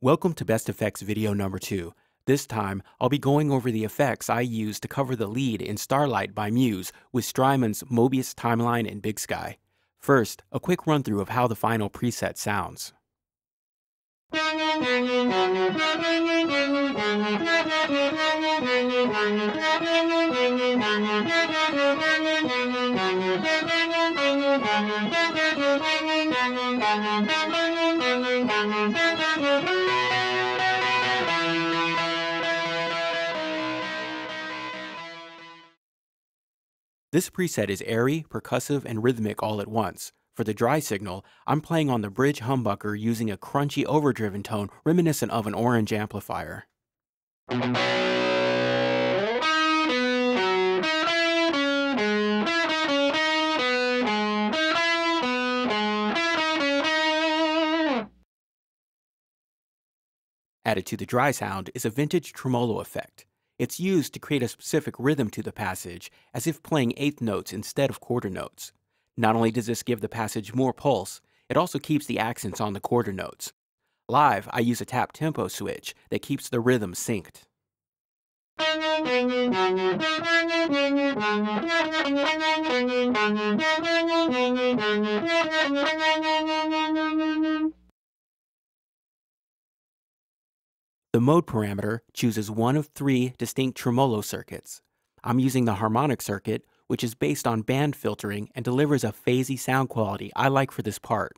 Welcome to Best Effects video number 2. This time, I'll be going over the effects I used to cover the lead in Starlight by Muse with Strymon's Mobius timeline and BigSky. First, a quick run through of how the final preset sounds. This preset is airy, percussive, and rhythmic all at once. For the dry signal, I'm playing on the bridge humbucker using a crunchy overdriven tone reminiscent of an orange amplifier. Added to the dry sound is a vintage tremolo effect. It's used to create a specific rhythm to the passage, as if playing eighth notes instead of quarter notes. Not only does this give the passage more pulse, it also keeps the accents on the quarter notes. Live, I use a tap tempo switch that keeps the rhythm synced. The mode parameter chooses one of 3 distinct tremolo circuits. I'm using the harmonic circuit, which is based on band filtering and delivers a phasey sound quality I like for this part.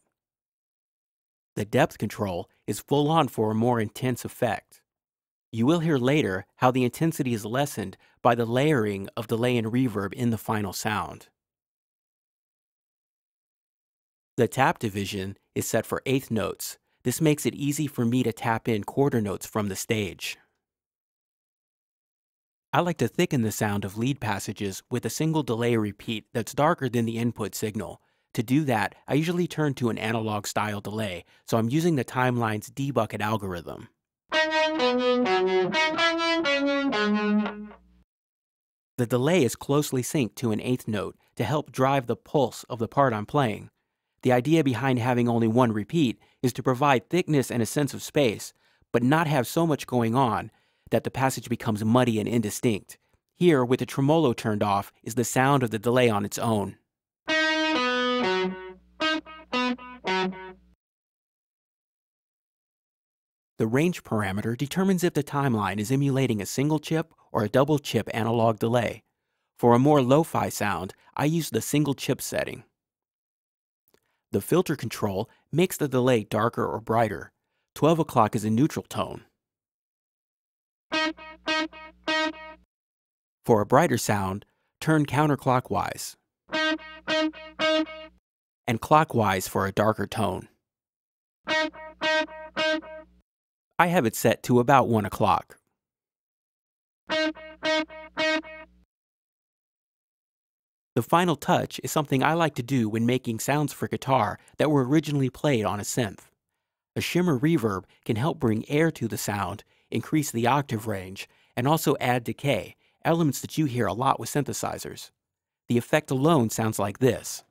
The depth control is full on for a more intense effect. You will hear later how the intensity is lessened by the layering of delay and reverb in the final sound. The tap division is set for eighth notes. This makes it easy for me to tap in quarter notes from the stage. I like to thicken the sound of lead passages with a single delay repeat that's darker than the input signal. To do that, I usually turn to an analog style delay, so I'm using the timeline's dBucket algorithm. The delay is closely synced to an eighth note to help drive the pulse of the part I'm playing. The idea behind having only one repeat is to provide thickness and a sense of space, but not have so much going on that the passage becomes muddy and indistinct. Here, with the tremolo turned off, is the sound of the delay on its own. The range parameter determines if the timeline is emulating a single chip or a double chip analog delay. For a more lo-fi sound, I use the single chip setting. The filter control makes the delay darker or brighter. 12 o'clock is a neutral tone. For a brighter sound, turn counterclockwise, and clockwise for a darker tone. I have it set to about 1 o'clock. The final touch is something I like to do when making sounds for guitar that were originally played on a synth. A shimmer reverb can help bring air to the sound, increase the octave range, and also add decay, elements that you hear a lot with synthesizers. The effect alone sounds like this.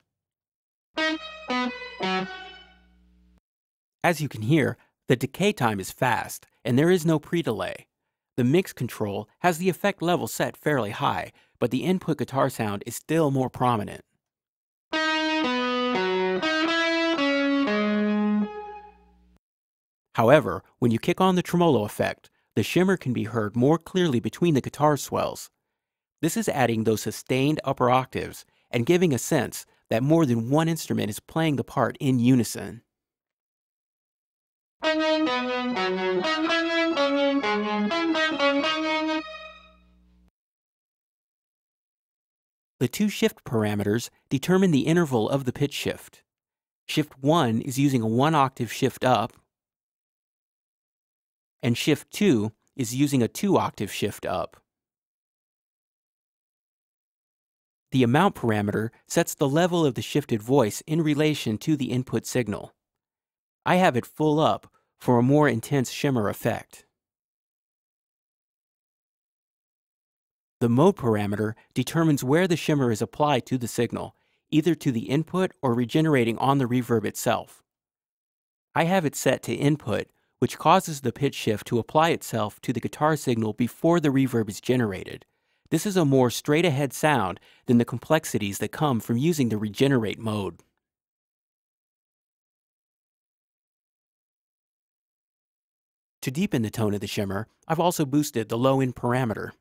As you can hear, the decay time is fast, and there is no pre-delay. The mix control has the effect level set fairly high, but the input guitar sound is still more prominent. However, when you kick on the tremolo effect, the shimmer can be heard more clearly between the guitar swells. This is adding those sustained upper octaves and giving a sense that more than one instrument is playing the part in unison. The 2 shift parameters determine the interval of the pitch shift. Shift 1 is using a 1 octave shift up, and Shift 2 is using a 2 octave shift up. The amount parameter sets the level of the shifted voice in relation to the input signal. I have it full up for a more intense shimmer effect. The mode parameter determines where the shimmer is applied to the signal, either to the input or regenerating on the reverb itself. I have it set to input, which causes the pitch shift to apply itself to the guitar signal before the reverb is generated. This is a more straight-ahead sound than the complexities that come from using the regenerate mode. To deepen the tone of the shimmer, I've also boosted the low-end parameter.